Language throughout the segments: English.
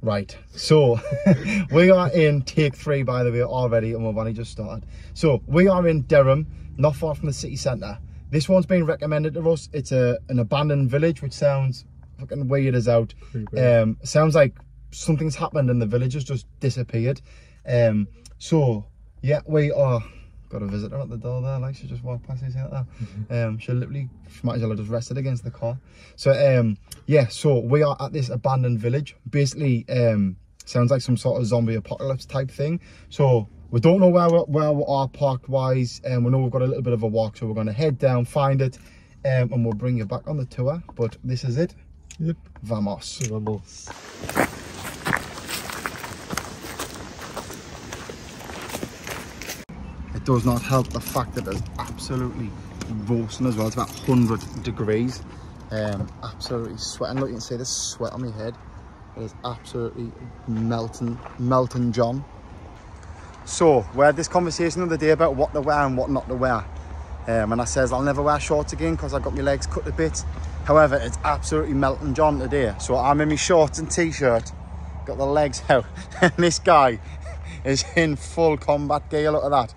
Right, so we are in take 3, by the way, already, and we've only just started. So we are in Durham, not far from the city centre. This one's been recommended to us. It's an abandoned village, which sounds fucking weird as out. Sounds like something's happened and the village has just disappeared. So yeah, we are. Got a visitor at the door there, like she just walked past us out there. She might as well have just rested against the car. So yeah, so we are at this abandoned village. Basically, sounds like some sort of zombie apocalypse type thing. So we don't know where we are parked wise, and we know we've got a little bit of a walk, so we're going to head down, find it, and we'll bring you back on the tour. But this is it. Yep. Vamos. Vamos. It does not help the fact that it's absolutely roasting as well. It's about 100 degrees. Absolutely sweating. Look, you can see the sweat on my head. It is absolutely melting John. So we had this conversation the other day about what to wear and what not to wear. And I says I'll never wear shorts again because I've got my legs cut to bits. However, it's absolutely melting John today. So I'm in my shorts and t-shirt, got the legs out. And this guy is in full combat gear. Look at that.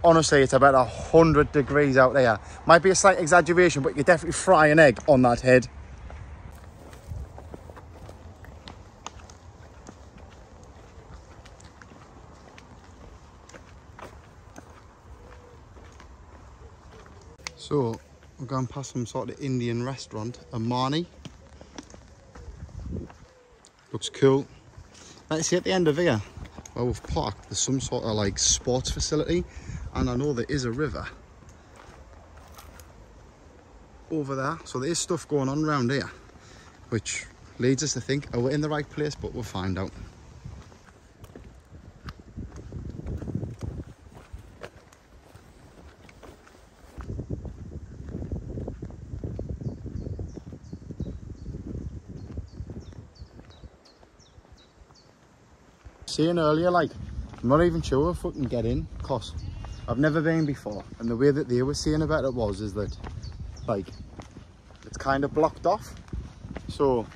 Honestly, it's about 100 degrees out there. Might be a slight exaggeration, but you could definitely fry an egg on that head. So, we're going past some sort of Indian restaurant, Amani. Looks cool. Let's see at the end of here, where we've parked, there's some sort of like sports facility. And I know there is a river over there, so there is stuff going on around here, which leads us to think, are we in the right place? But we'll find out. Saying earlier, like, I'm not even sure if we can get in, because I've never been before, and the way that they were saying about it is that, like, it's kind of blocked off. So,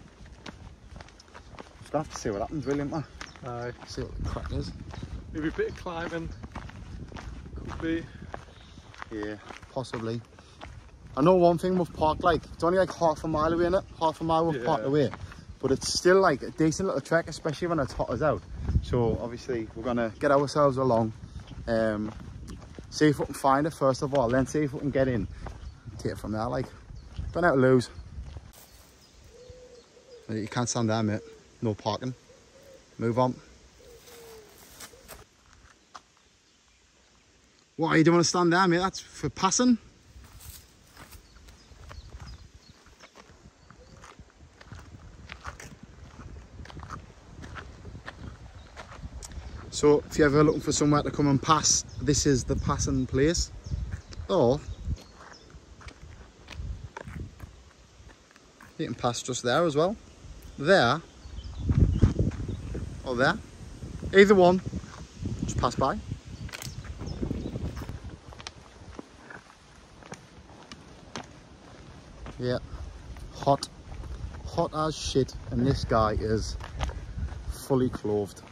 just gonna have to see what happens, really, ain't we? Aye. See what the crack is. Maybe a bit of climbing. Could be. Yeah, possibly. I know one thing, we've parked, like, it's only like half a mile away, innit? Half a mile we've parked away. But it's still like a decent little trek, especially when it's hot as out. So obviously we're gonna get ourselves along. See if we can find it first of all, then see if we can get in. Take it from there, like. Don't have to lose. You can't stand there, mate. No parking. Move on. What, you don't want to stand there, mate? That's for passing. So if you're ever looking for somewhere to come and pass, this is the passing place. Or you can pass just there as well. There or there. Either one. Just pass by. Yeah. Hot. Hot as shit. And this guy is fully clothed.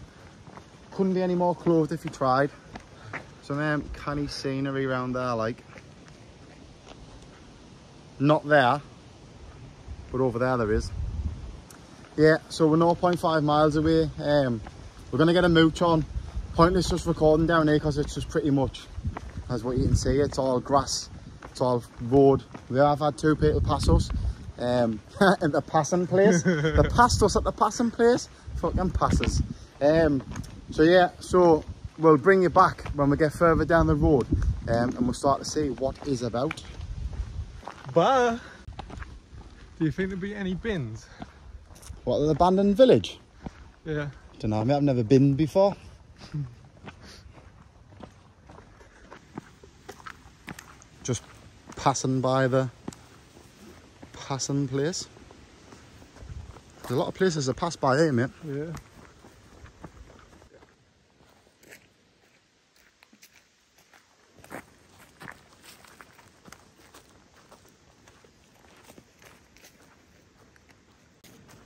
Couldn't be any more clothed if you tried. Some canny scenery around there, like. Not there, but over there is. Yeah, so we're 0.5 miles away. We're gonna get a mooch on. Pointless just recording down here because it's just pretty much, as what you can see, it's all grass, it's all road. We have had 2 people pass us at the passing place. They passed us at the passing place. Fucking passes. So yeah, so we'll bring you back when we get further down the road, and we'll start to see what is about. But do you think there'll be any bins? What, an abandoned village? Yeah. Don't know, mate, I've never been before. Just passing by the passing place. There's a lot of places to pass by here, mate. Yeah.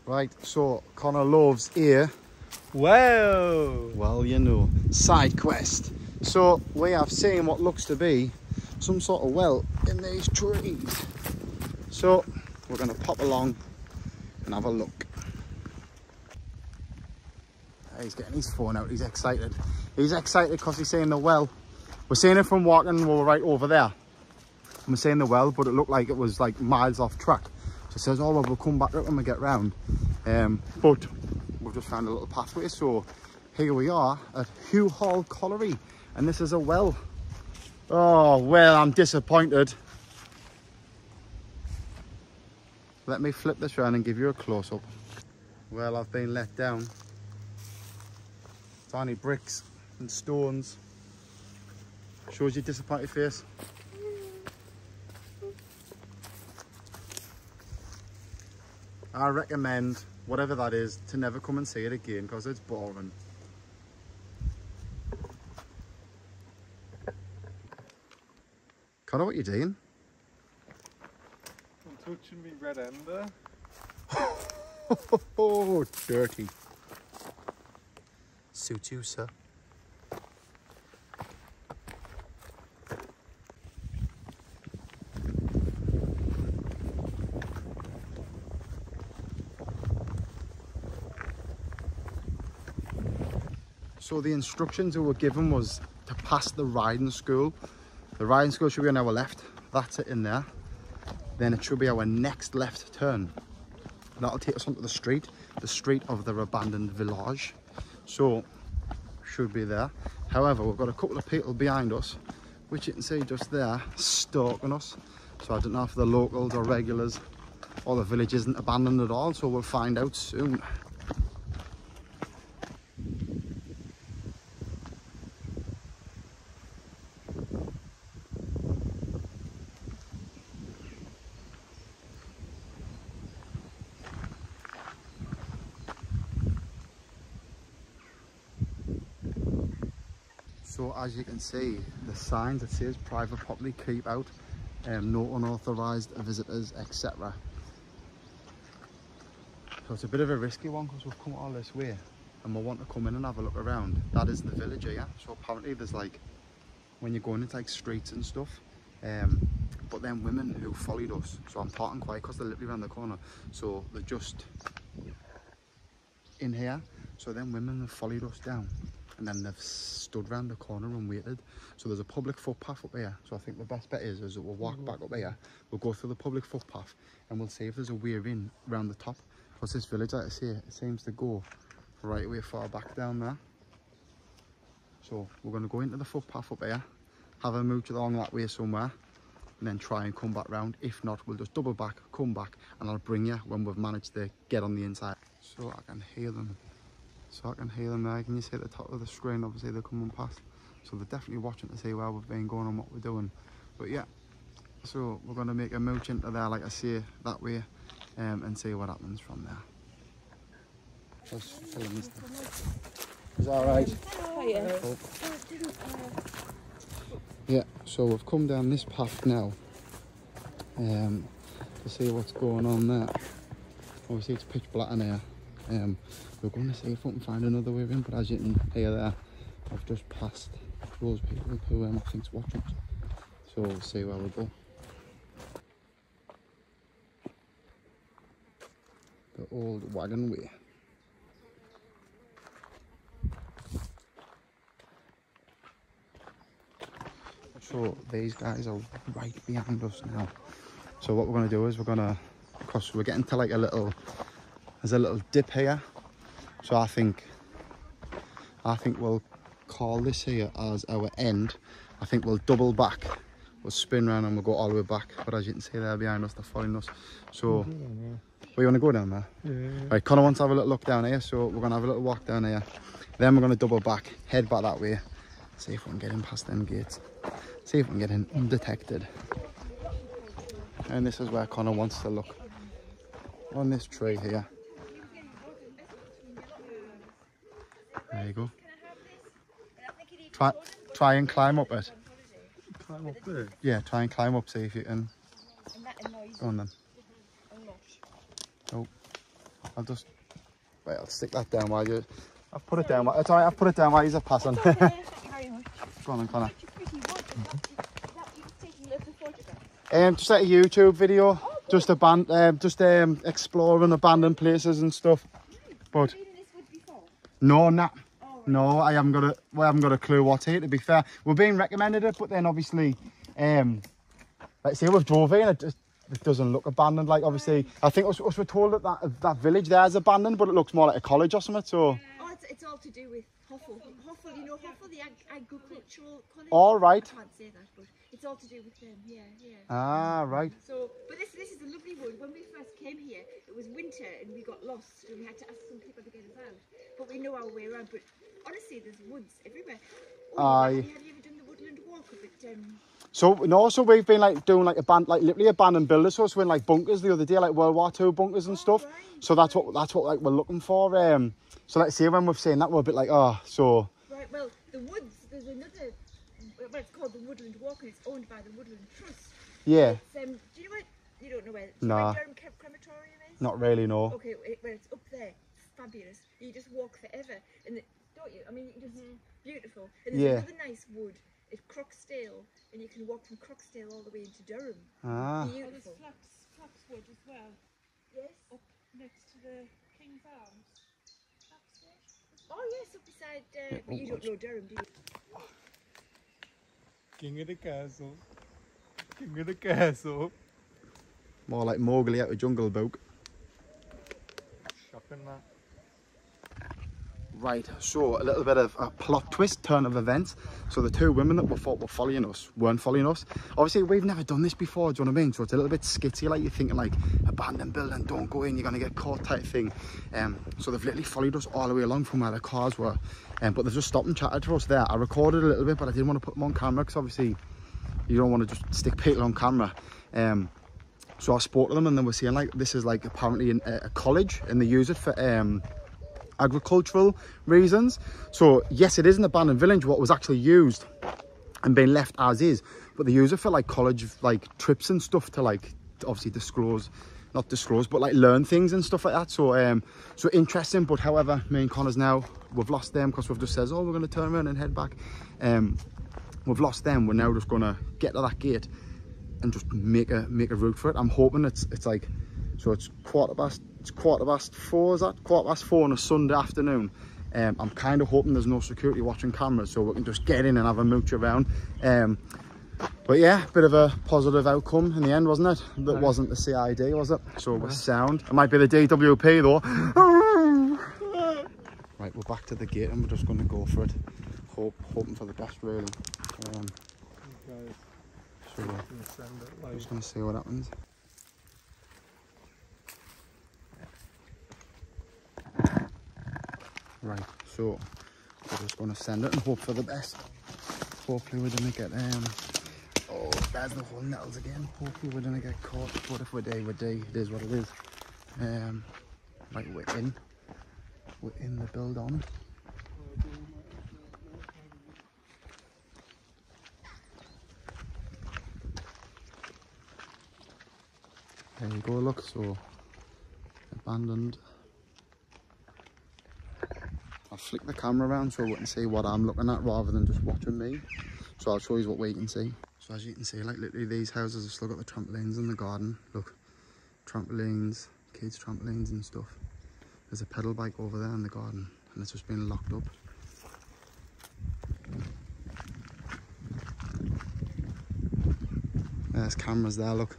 Right, so Connor loves here. Whoa! Well, you know, side quest. So we have seen what looks to be some sort of well in these trees. So we're going to pop along and have a look. He's getting his phone out, he's excited. He's excited because he's seeing the well. We're seeing it from walking, we were right over there. And we're seeing the well, but it looked like it was like miles off track. So he says, oh well, we'll come back up when we get round. But we've just found a little pathway, so here we are at Hugh Hall Colliery, and this is a well. Oh well, I'm disappointed. Let me flip this around and give you a close-up. Well, I've been let down. Tiny bricks and stones. Shows your disappointed face. I recommend, whatever that is, to never come and see it again because it's boring. Connor, what are you doing? I'm touching me red ender. Oh, dirty. Suits you, sir. So the instructions we were given was to pass the riding school. The riding school should be on our left. That's it in there. Then it should be our next left turn. That'll take us onto the street of their abandoned village. So, should be there. However, we've got a couple of people behind us, which you can see just there, stalking us. So I don't know if they're locals or regulars, or the village isn't abandoned at all, so we'll find out soon. So as you can see, the signs that says private property, keep out, no unauthorised visitors, etc. So it's a bit of a risky one because we've come all this way and we want to come in and have a look around. That is the village here. So apparently there's like, when you're going into like streets and stuff, but then women who followed us. So I'm parking quiet because they're literally around the corner. So they're just in here. So then women have followed us down. And then they've stood round the corner and waited. So there's a public footpath up here. So I think the best bet is that we'll walk back up here. We'll go through the public footpath and we'll see if there's a way in round the top. Because this village, like I say, it seems to go right way far back down there. So we're going to go into the footpath up here, have a mooch along that way somewhere, and then try and come back round. If not, we'll just double back, come back, and I'll bring you when we've managed to get on the inside. So I can hear them. So I can hear them there. Can you see at the top of the screen? Obviously they're coming past. So they're definitely watching to see where we've been going and what we're doing. But yeah, so we're going to make a mooch into there, like I say, that way, and see what happens from there. Just filling this stuff. Is that alright? Oh, yeah. Cool. Yeah, so we've come down this path now to see what's going on there. Obviously it's pitch black in here. We're going to see if we can find another way in, but as you can hear there, I've just passed those people who I think's watching us. So we'll see where we go. The old wagon way. So these guys are right behind us now. So what we're going to do is we're going to, because we're getting to like a little, there's a little dip here. So I think we'll call this here as our end. I think we'll double back, we'll spin round and we'll go all the way back. But as you can see there behind us, they're following us. So, we want to go down there? Yeah. Right, Connor wants to have a little look down here, so we're going to have a little walk down here. Then we're going to double back, head back that way. See if we can get in past them gates. See if we can get in undetected. And this is where Connor wants to look. On this tree here. There you go. Try and climb up it. Climb up there? Yeah, try and climb up, see if you can. Go on then. Oh. I'll just, wait, I'll stick that down while you, I've put it down, it's alright, I've put it down while you're passing. Thank you very much. Go on then, Connor. Such a pretty wood. Is that you taking loads of photographs? Just like a YouTube video, just exploring abandoned places and stuff. But Have you been in this wood before? no, nah. Oh, right. No, I haven't got a clue what's here, to be fair. We're being recommended it, but then obviously, like say we've drove in, it doesn't look abandoned. Like obviously, I think us were told that village there is abandoned, but it looks more like a college or something. So. Oh, it's all to do with Hoffel. Hoffel, you know Hoffel, the agricultural college? All right. I can't say that, but it's all to do with them, yeah. Ah, right. So, but this is a lovely wood. When we first came here, it was winter and we got lost and we had to ask some people to get us out. But we know our way around. But honestly, there's woods everywhere. Have you ever done the woodland walk of it? So we've been like doing like literally abandoned builders. So we're in like bunkers the other day, like World War II bunkers and stuff. Right. So that's what like we're looking for. So let's see, when we've seen that, we're a bit like, oh, so. Right. Well, the woods. There's another. Well, it's called the Woodland Walk and it's owned by the Woodland Trust. Yeah. Do you know where? You don't know where? Nah. Durham crematorium is? Not really, no. Okay, well it's up there. It's fabulous. You just walk forever, and don't you? I mean, you just beautiful. And there's another nice wood at Croxdale, and you can walk from Croxdale all the way into Durham. Ah. Beautiful. There's Flaxwood as well. Yes. Up next to the King's Arms. Oh yes, up beside. But you don't know Durham, do you? King of the castle. King of the castle. More like Mowgli out of Jungle Book. Shocking that. Right, so a little bit of a plot twist, turn of events. So the two women that we thought were following us weren't following us. Obviously, we've never done this before, do you know what I mean? So it's a little bit skitty, like you're thinking like, abandoned building, don't go in, you're going to get caught type thing. So they've literally followed us all the way along from where the cars were. But they've just stopped and chatted to us there. I recorded a little bit, but I didn't want to put them on camera because obviously you don't want to just stick people on camera. So I spoke to them and they were saying like, this is like apparently a college and they use it for agricultural reasons. So yes, it is an abandoned village, what was actually used and being left as is, but they use it for like college like trips and stuff to like obviously not disclose, but like learn things and stuff like that. So so interesting. But however, me and Connor's now, we've lost them because we've just said, oh, we're going to turn around and head back. We've lost them. We're now just going to get to that gate and just make a route for it. I'm hoping it's like, so it's quarter past 4, is that? 4:15 on a Sunday afternoon. I'm kind of hoping there's no security watching cameras so we can just get in and have a mooch around. But yeah, bit of a positive outcome in the end, wasn't it? That wasn't the CID, was it? So we're sound. It might be the DWP though. Right, we're back to the gate and we're just going to go for it. Hoping for the best, really. So I'm just going to see what happens. Right, so we're just going to send it and hope for the best. Hopefully we didn't get oh, there's the whole nettles again. Hopefully we didn't get caught, but if we do, we do. It is what it is. Right, we're in the build on. There you go, look, so abandoned. I'll flick the camera around so we can see what I'm looking at rather than just watching me. So I'll show you what we can see. So as you can see, like literally these houses have still got the trampolines in the garden. Look, trampolines, kids trampolines and stuff. There's a pedal bike over there in the garden and it's just been locked up. There's cameras there, look.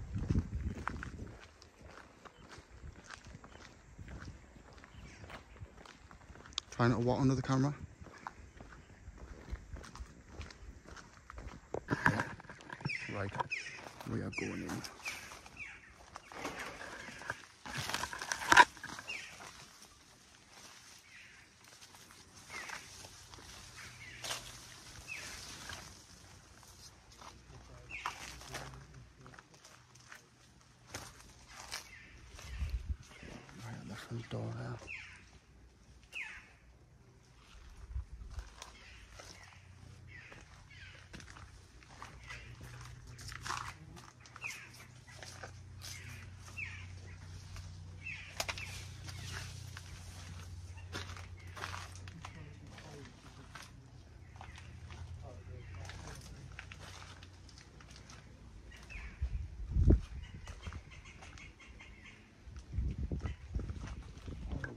Trying to what under the camera? Right, we are going in. Right at the front door there.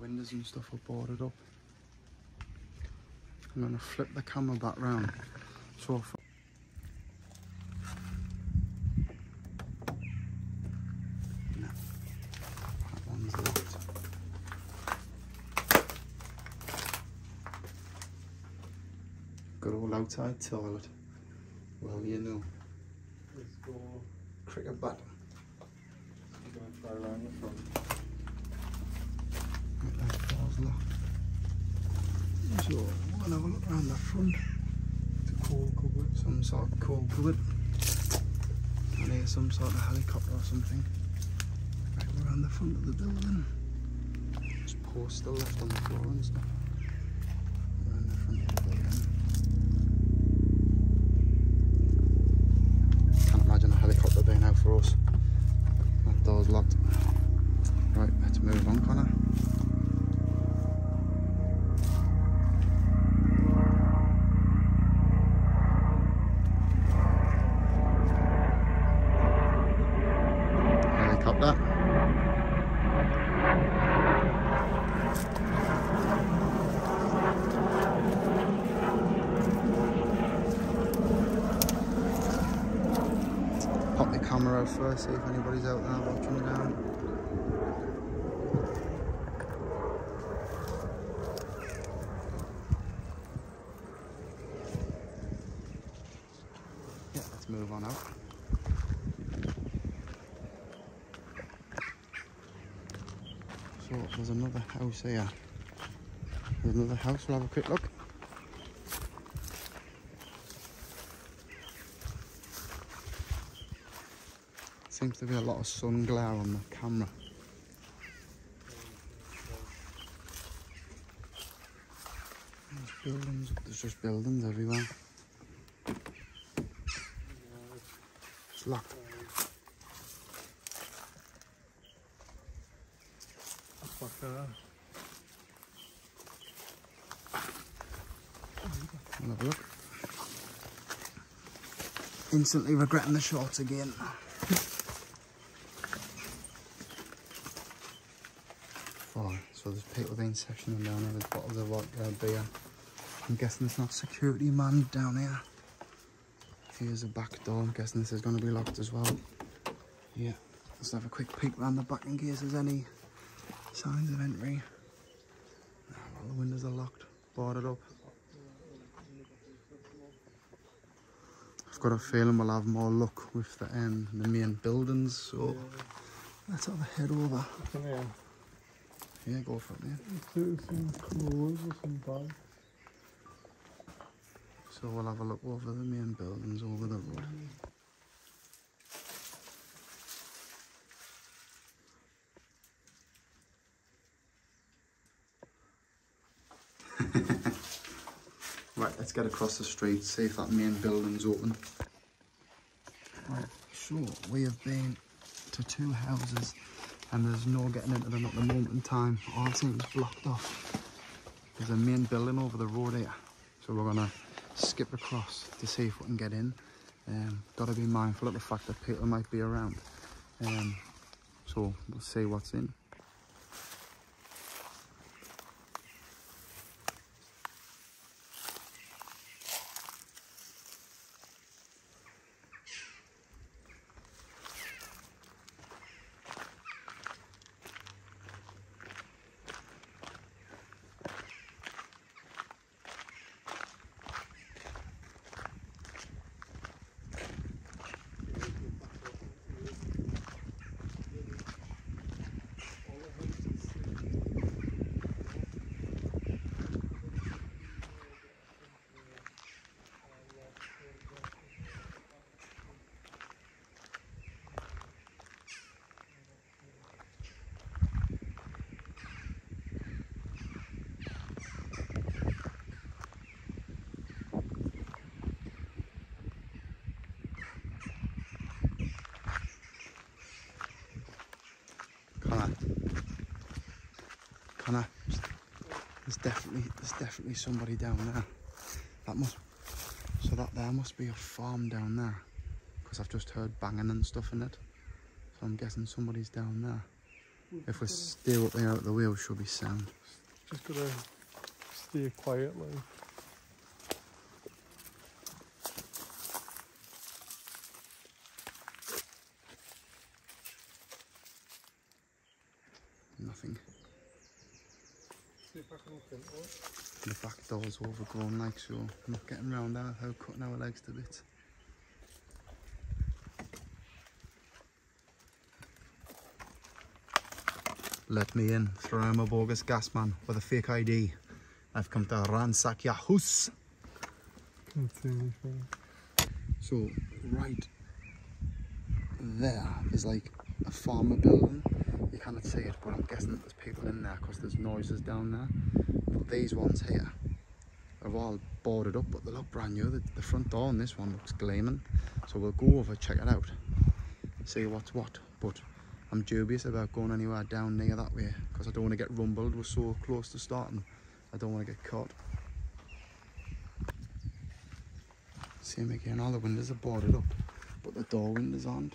windows and stuff are boarded up. I'm going to flip the camera back round. So far. No, that one's locked. Good old outside toilet. Well, you know. Let's go. Cricket bat. I'm going to try around the front. Right, that door's locked. So we're going to have a look around the front. It's a coal cupboard. Some sort of coal cupboard. And here's some sort of helicopter or something. Right, we're around the front of the building. There's posts still left on the floor and stuff. We're in the front of the building. Can't imagine a helicopter being out for us. That door's locked. Right, let's move on, Connor. Helicopter. Pop the camera out first, see if anybody's out there watching down. Yeah, let's move on out. So there's another house here. There's another house, we'll have a quick look. Seems to be a lot of sun glare on the camera. There's buildings, there's just buildings everywhere. It's locked. Fuck that. We'll have a look. Instantly regretting the shorts again. Oh, so there's people being sectioning down there, there's bottles of vodka, beer. I'm guessing there's not security man down here. Here's a back door, I'm guessing this is going to be locked as well. Yeah, let's have a quick peek around the back in case there's any signs of entry. Nah, well, the windows are locked, boarded up. I've got a feeling we'll have more luck with the main buildings, so Yeah. let's have a head over. Come here. Yeah, go for it, man. There's some clothes or some bags. So we'll have a look over the main buildings over the road. Right, let's get across the street, see if that main building's open. Right, so we have been to two houses and there's no getting into them at the moment in time. All seems blocked off. There's a main building over the road here, so we're gonna skip across to see if we can get in. Got to be mindful of the fact that people might be around. So we'll see what's in. Connor, there's definitely somebody down there. So that there must be a farm down there, because I've just heard banging and stuff in it. So I'm guessing somebody's down there. If we stay up here out the way, we should be sound. Just gotta stay quiet, like. Nothing. See if I can look into it. The back door's overgrown, like, so I'm not getting round that without cutting our legs to bits. Let me in, throw I'm a bogus gas man with a fake ID. I've come to ransack your house. Can't see anything. So, right there is like a farmer building. You cannot see it, but I'm guessing that there's people in there because there's noises down there. But these ones here are all boarded up, but they look brand new. The front door on this one looks gleaming. So we'll go over, check it out, see what's what. But I'm dubious about going anywhere down near that way because I don't want to get rumbled. We're so close to starting. I don't want to get caught. Same again, all the windows are boarded up, but the door windows aren't.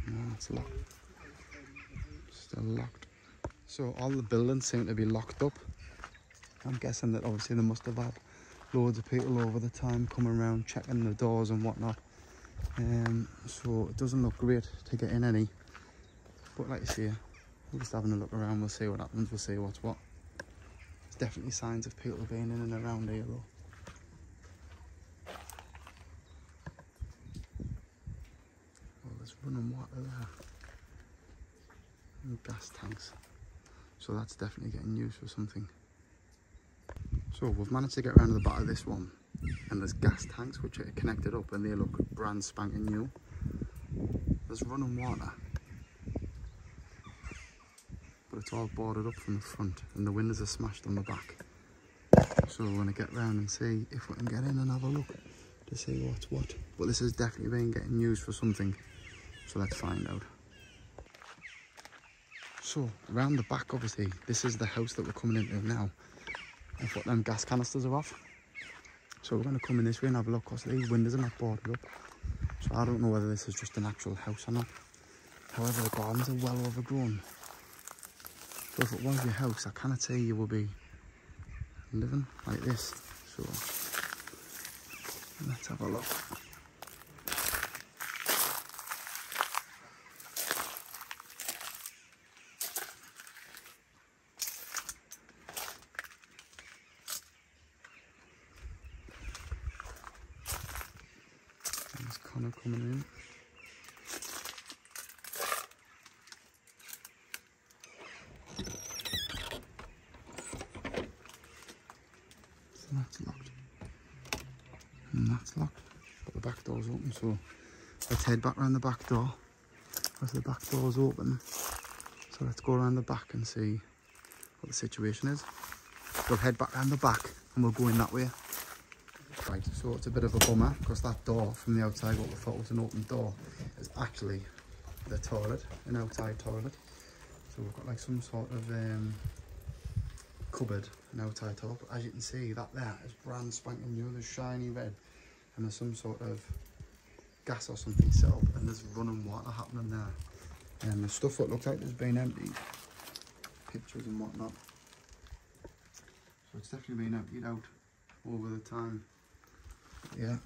No, it's locked. Still locked. So all the buildings seem to be locked up. I'm guessing that obviously they must have had loads of people over the time coming around checking the doors and whatnot. So it doesn't look great to get in any. But like I say, we're just having a look around, we'll see what happens, we'll see what's what. There's definitely signs of people being in and around here though. Running water there and gas tanks, so that's definitely getting used for something. So we've managed to get around to the back of this one, and there's gas tanks which are connected up and they look brand spanking new. There's running water, but it's all boarded up from the front and the windows are smashed on the back. So we're going to get round and see if we can get in and have a look to see what's what. But this has definitely been getting used for something. So let's find out. So around the back, obviously, this is the house that we're coming into now. And what them gas canisters are off. So we're going to come in this way and have a look because these windows are not boarded up. So I don't know whether this is just an actual house or not. However, the gardens are well overgrown. So if it was your house, I cannot say you will be living like this. So let's have a look. Connor coming in. So that's locked. And that's locked. But the back door's open, so let's head back around the back door. Because the back door's open. So let's go around the back and see what the situation is. We'll head back around the back and we'll go in that way. Right, so it's a bit of a bummer because that door from the outside, what we thought was an open door, is actually the toilet, an outside toilet. So we've got like some sort of cupboard, an outside toilet. But as you can see, that there is brand spanking new, there's shiny red, and there's some sort of gas or something set up, and there's running water happening there. And the stuff that looks like it's been emptied, pictures and whatnot. So it's definitely been emptied out over the time. Yeah,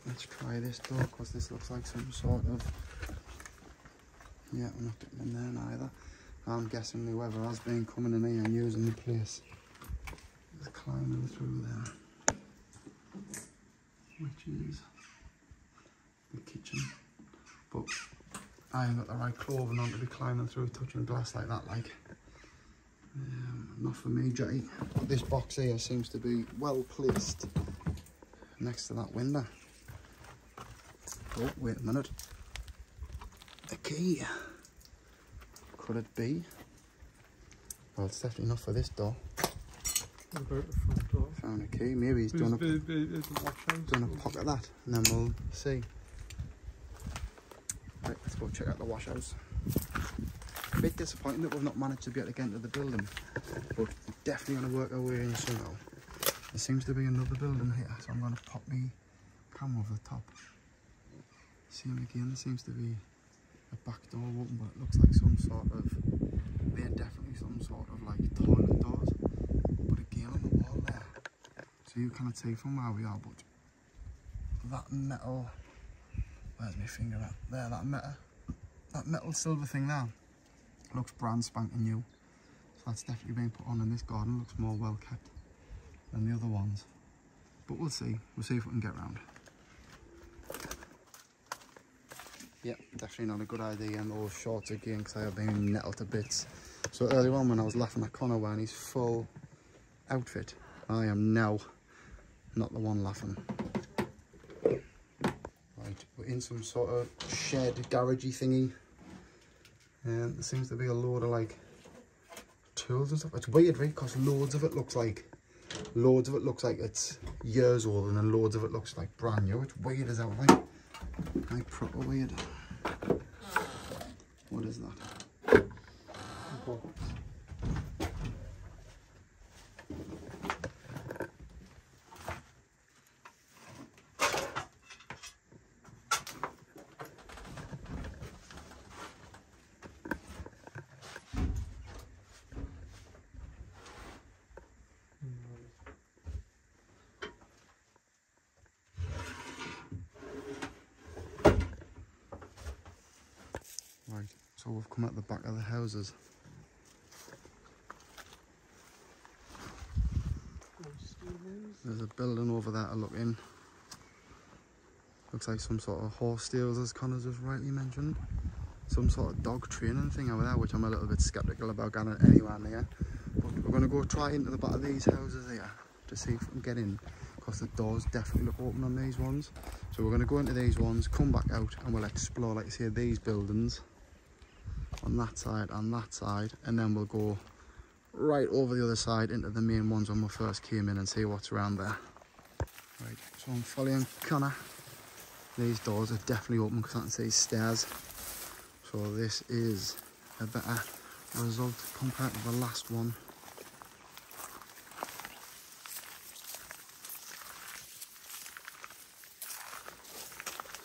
let's try this door because this looks like some sort of, yeah, we're not getting in there neither. I'm guessing whoever has been coming in here and using the place is climbing through there, which is the kitchen. But I ain't got the right clothing on to be climbing through touching glass like that, like. Not for me, Jay. But this box here seems to be well placed next to that window. Oh, wait a minute. A key. Could it be? Well, it's definitely not for this door. What about the front door? Found a key. Maybe he's done a pocket of that, and then we'll see. Right, let's go check out the wash house. A bit disappointing that we've not managed to be able to get into the building, but we're definitely going to work our way in somehow. There seems to be another building here, so I'm going to pop my camera over the top. Same again, there seems to be a back door open, but it looks like some sort of, they're definitely some sort of like toilet doors. But again on the wall there, so you cannot see from where we are, but that metal, where's my finger at? There, that metal silver thing there looks brand spanking new. So that's definitely been put on, and this garden looks more well kept than the other ones. But we'll see if we can get round. Yeah, definitely not a good idea getting those shorts again because I have been nettled to bits. So earlier on when I was laughing at Connor wearing his full outfit, I am now not the one laughing. Right, we're in some sort of shed, garagey thingy. And there seems to be a load of like tools and stuff. It's weird, right? Because loads of it looks like it's years old, and then loads of it looks like brand new. It's weird as hell, like proper weird. What is that? Right, so we've come at the back of the houses. There's a building over there to look in. Looks like some sort of horse stables, as Connor just rightly mentioned. Some sort of dog training thing over there, which I'm a little bit sceptical about getting anywhere near. But we're going to go try into the back of these houses here to see if we can get in, because the doors definitely look open on these ones. So we're going to go into these ones, come back out, and we'll explore, like you say, these buildings on that side and that side, and then we'll go right over the other side into the main ones when we first came in and see what's around there. Right, so I'm following Connor. These doors are definitely open because I can see stairs. So this is a better result compared to the last one.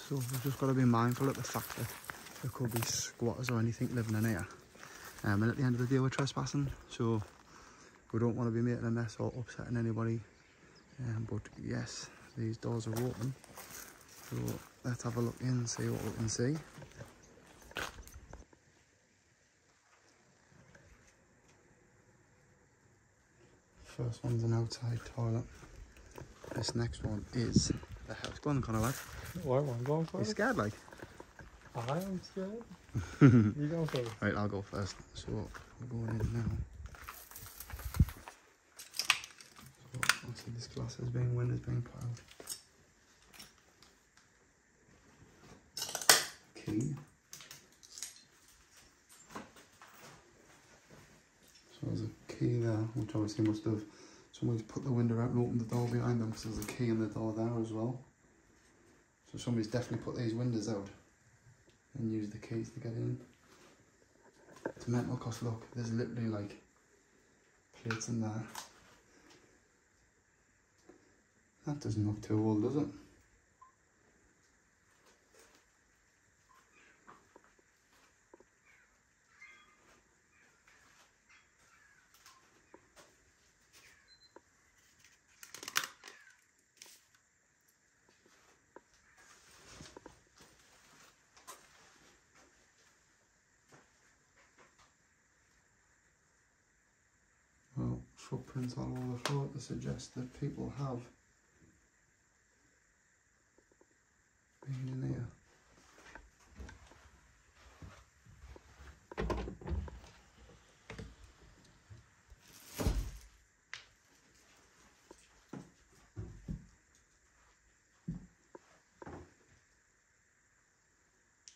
So we've just got to be mindful of the fact that there could be squatters or anything living in here. And at the end of the day we're trespassing, so we don't want to be making a mess or upsetting anybody. But yes, these doors are open. So let's have a look in and see what we can see. First one's an outside toilet. This next one is the house. Go on, Connor, lad. Why am I going You first? scared, like? I am scared. You go first. Right, I'll go first. So we're going in now. So obviously this glass is being, windows being put out. Key. So there's a key there, which obviously must have, somebody's put the window out and opened the door behind them, because there's a key in the door there as well. So somebody's definitely put these windows out and used the keys to get in. It's mental, because look, there's literally like plates in there. That doesn't look too old, does it? Well, footprints all over the floor to suggest that people have been in here.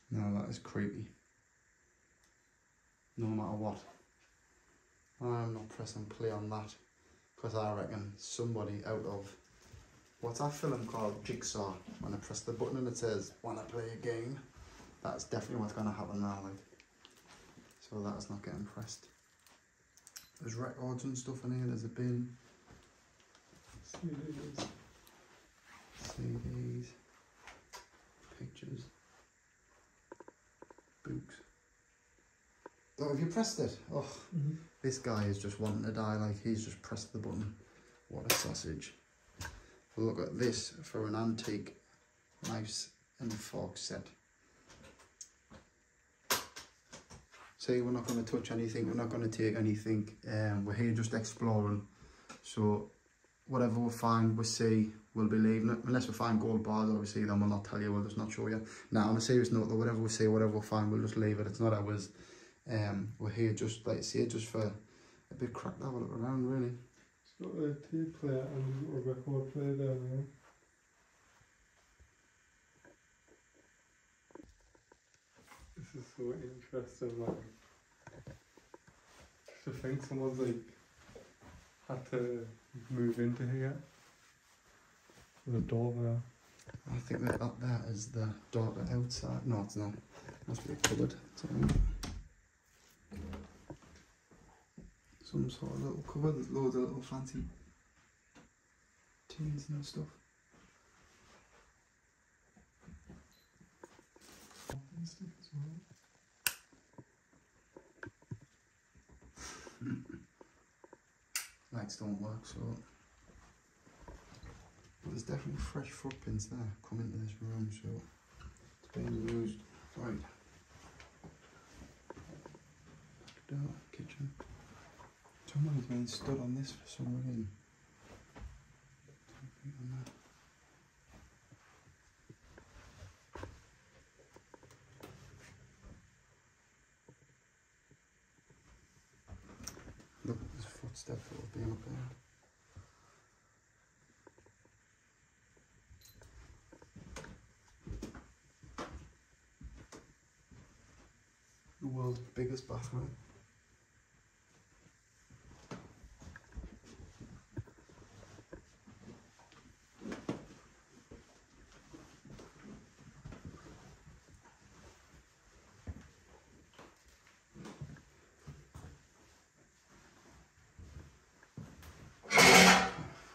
Now that is creepy. No matter what. I'm not pressing play on that, because I reckon somebody out of, what's that film called, Jigsaw, when I press the button and it says, wanna play a game? That's definitely what's going to happen now, like. So that's not getting pressed. There's records and stuff in here, there's a bin. CDs. Pictures. Boots. Oh, have you pressed it? Oh, this guy is just wanting to die. Like, he's just pressed the button. What a sausage. Look at this for an antique knives and fork set. See, we're not going to touch anything. We're not going to take anything. We're here just exploring. So whatever we find, we see, we'll be leaving it. Unless we find gold bars, obviously, then we'll not tell you. We'll just not show you. Now, on a serious note, though, whatever we see, whatever we find, we'll just leave it. It's not ours. We're here just, like I say, just for a bit crack that look around, really. It's got a tape player and a record player down there. This is so interesting, like, just to think someone's like had to move into here. There's a door there. I think that up there is the door to outside. No, it's not. It must be a cupboard. Some sort of little cupboard. There's loads of little fancy tins and stuff. Lights don't work, so but there's definitely fresh footprints there come into this room, so it's being used. Right. Door, kitchen. Someone's been stood on this for some reason. Look, there's footsteps that have been up there. The world's biggest bathroom.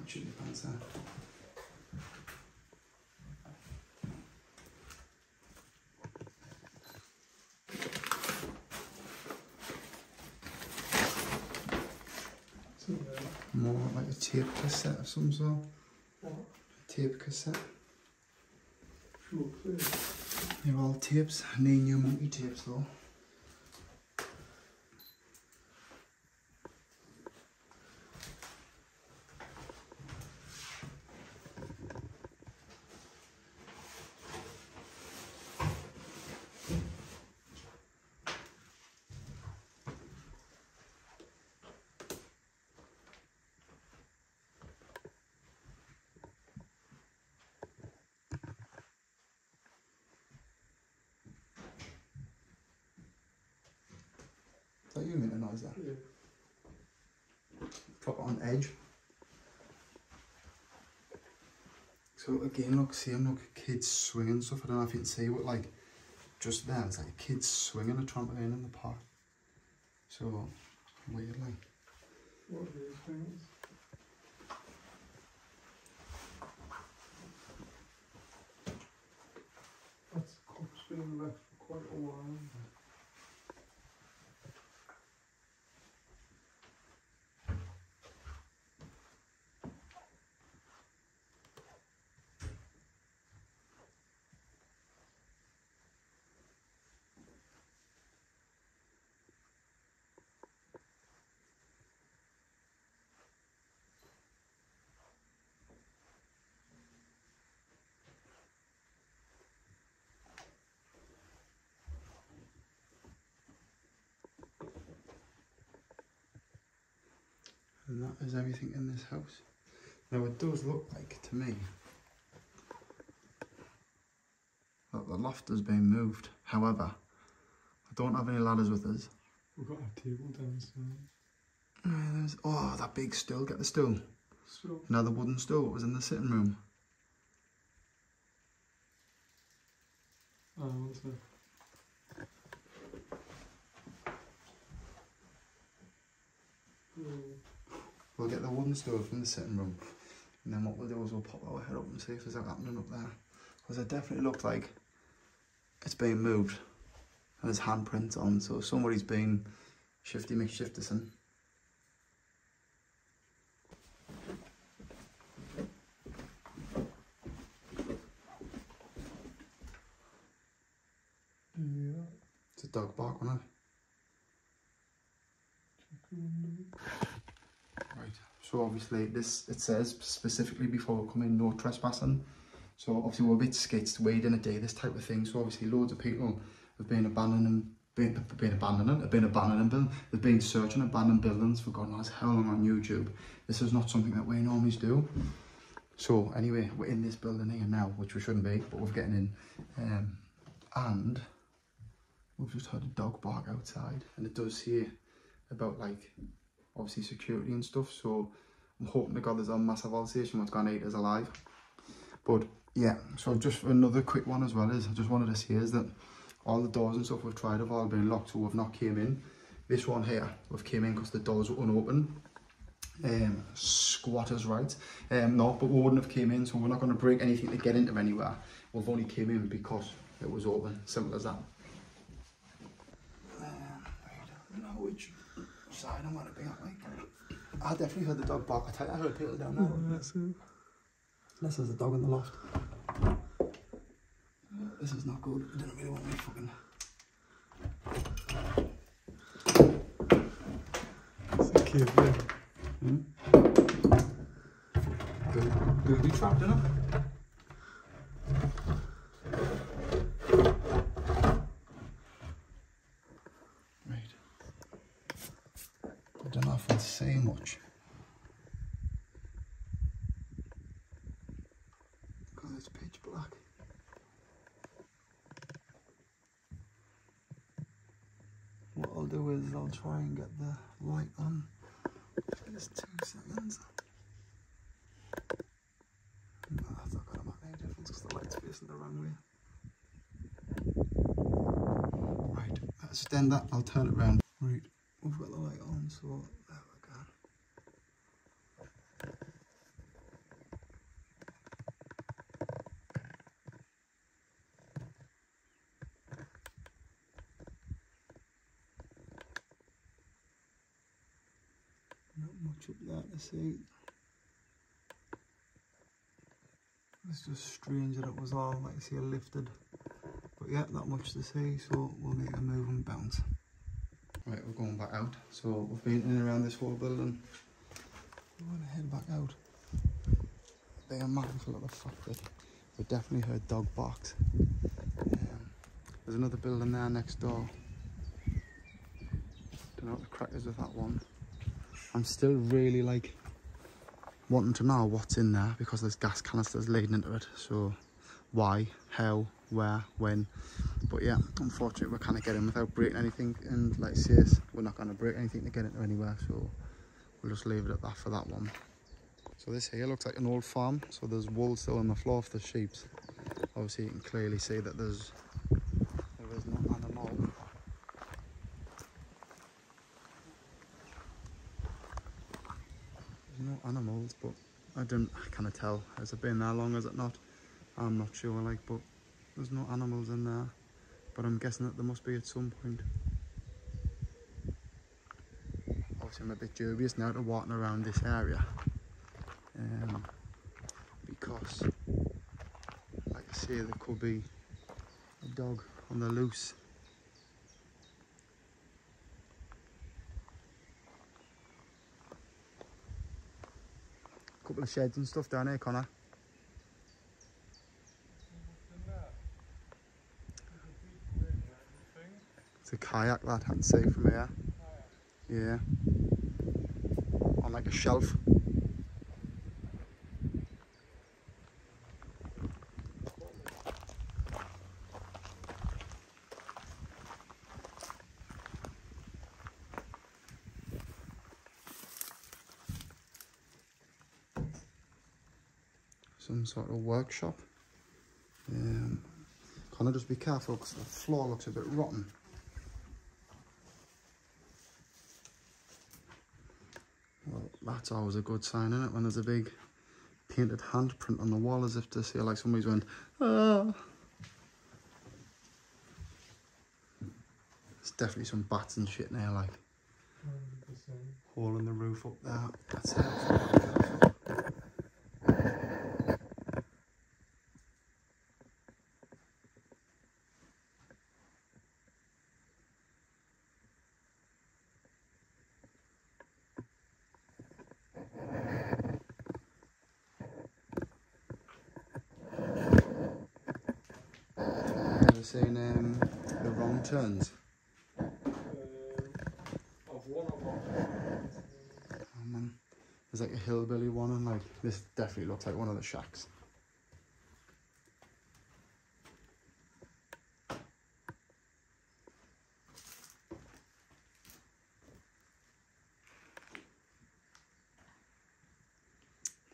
Should be pants there. More like a tape cassette of some sort. What? A tape cassette. Sure, please. They're all tapes. New monkey tapes though. Is that you making a noise there? Yeah. Drop it on edge. So again, look, see them, look, kids swinging stuff. I don't know if you can see what, like, just there, it's like a kid swinging a trampoline in the park. So, weird, like. What are these things? That's a corpse being left for quite a while. And that is everything in this house. Now it does look like, to me, that the loft has been moved. However, I don't have any ladders with us. We've got a table downstairs. There's, oh, that big stool, get the stool. So, Another wooden stool, it was in the sitting room. one sec. We'll get the wooden stool from the sitting room, and then what we'll do is we'll pop our head up and see if there's anything happening up there. Because it definitely looked like it's been moved, and there's handprints on, so somebody's been Shifty McShifterson. Yeah. It's a dog bark, isn't it? Right, so obviously this, it says specifically before we come in, no trespassing. So obviously we're a bit skitz wade in a day, this type of thing. So obviously loads of people have been abandoning buildings. They've been searching abandoned buildings for God knows how long on YouTube. This is not something that we normally do. So anyway, we're in this building here now, which we shouldn't be, but we're getting in. And we've just heard a dog bark outside, and it does say about like obviously security and stuff. So I'm hoping to God there's a massive altercation what's going to eat us alive. But yeah, so just another quick one as well is I just wanted to say is that all the doors and stuff we've tried have all been locked, so we've not came in. This one here, we've came in because the doors were unopened. Squatters' rights. No, but we wouldn't have came in, so we're not going to break anything to get into anywhere. We've only came in because it was open, simple as that. I don't know which side I'm going to be at, like. I definitely heard the dog bark. I tell you, I heard people down there. Oh, that's it. Unless there's a dog in the loft. This is not good. I didn't really want me fucking... It's a kid, yeah. Booby trapped in it. Right. I don't know if I'll say much. Because it's pitch black. What I'll do is I'll try and get the light on. Just 2 seconds. No, that's not gonna make any difference because the light's facing the wrong way. Right, let's stand that, I'll turn it round. Right, we've got the light on, so there we go. Not much up there to see. It's just strange that it was all, like you see, lifted. But yeah, not much to see, so we'll make a move and bounce. Right, we're going back out. So we've been in and around this whole building. We're going to head back out. They are mindful of the fact that we definitely heard dog barks. There's another building there next door. Don't know what the crack is with that one. I'm still really like wanting to know what's in there because there's gas canisters leading into it. So why, how, where, when. But yeah, unfortunately we can't get in without breaking anything, and like I says, we're not going to break anything to get into anywhere, so we'll just leave it at that for that one. So this here looks like an old farm, so there's wool still on the floor for the sheep. Obviously you can clearly see that there is no animal. There's no animals, but I can't tell. Has it been that long, has it not? I'm not sure, like, but there's no animals in there. But I'm guessing that there must be at some point. Obviously I'm a bit dubious now to walking around this area. Because, like I say, there could be a dog on the loose. A couple of sheds and stuff down here, Connor. It's a kayak that I can see from here. Yeah. On like a shelf. Some sort of workshop. Can I just be careful because the floor looks a bit rotten. Well, that's always a good sign, isn't it? When there's a big painted handprint on the wall, as if to say like somebody's went, ah. There's definitely some bats and shit in there, like. 100%. Hole in the roof up there. That's it. Ever seen the wrong turns? Of one of them. Oh man, there's like a hillbilly one, and like this definitely looks like one of the shacks.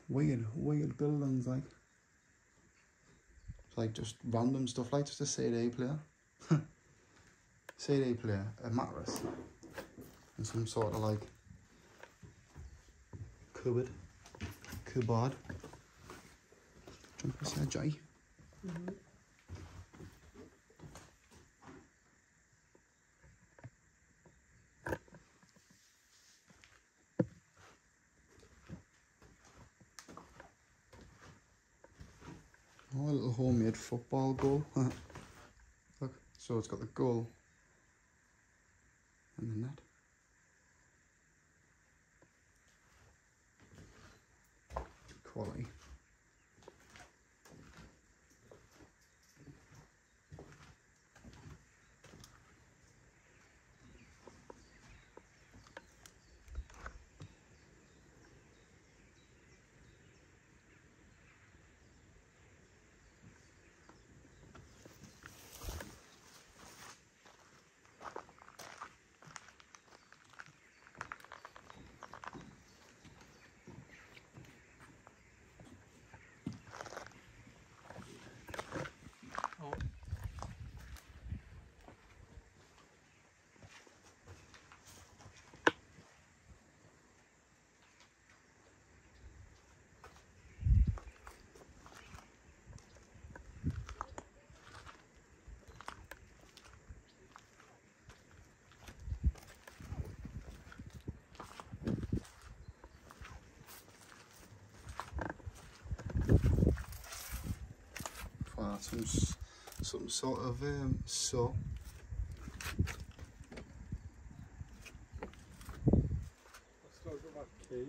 Weird buildings, like. It's like just random stuff, like just a CD player. CD player, a mattress, and some sort of like cupboard. Jump us there, Jay. Oh, a little homemade football goal. Look, so it's got the goal and the net. Quality. Wow, some sort of saw. Let's look at that key.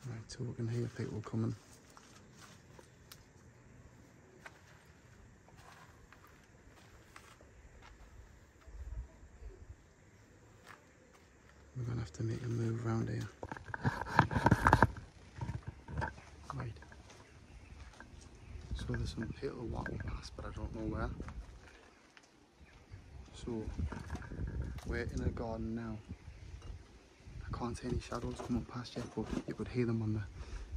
Right, so we can hear people coming. We're gonna have to make a move around here. Right. So there's some people walking past, but I don't know where. So we're in a garden now. I can't see any shadows coming past yet, but you could hear them on the...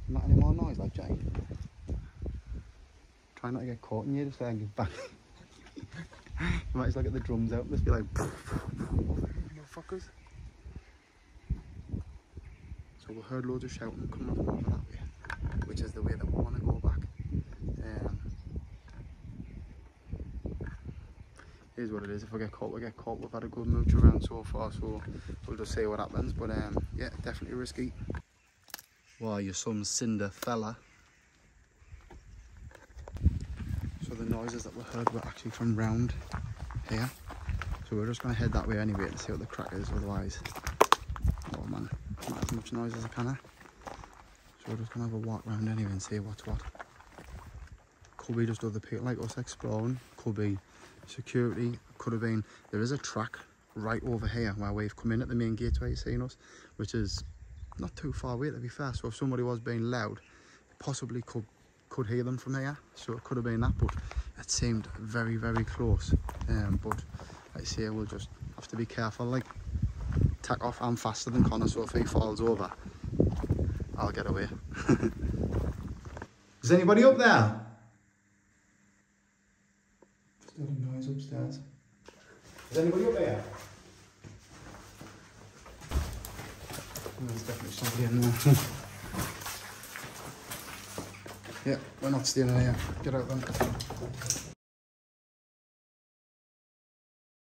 Not any more noise, like Jay. Try not to get caught in here, just like get back. You might just like get the drums out and just be like, motherfuckers. So we heard loads of shouting coming from over that way, which is the way that we want to go back. It is what it is. If we get caught, we get caught. We've had a good mooch around so far, so we'll just see what happens. But yeah, definitely risky. Well, you're some cinder fella. So the noises that we heard were actually from round here. So we're just going to head that way anyway to see what the crack is. Otherwise, oh man, not as much noise as I can. So we're just going to have a walk round anyway and see what's what. Could be just other people like us exploring. Could be security. Could have been. There is a track right over here where we've come in at the main gate where you're seeing us, which is not too far away to be fair. So if somebody was being loud, possibly could hear them from here. So it could have been that, but it seemed very, very close. But like I say, we'll just have to be careful. Like, tack off. I'm faster than Connor, so if he falls over, I'll get away. Is anybody up there? Still a noise upstairs. Is anybody up there? There's definitely somebody in there. Yeah, we're not staying in here. Get out then.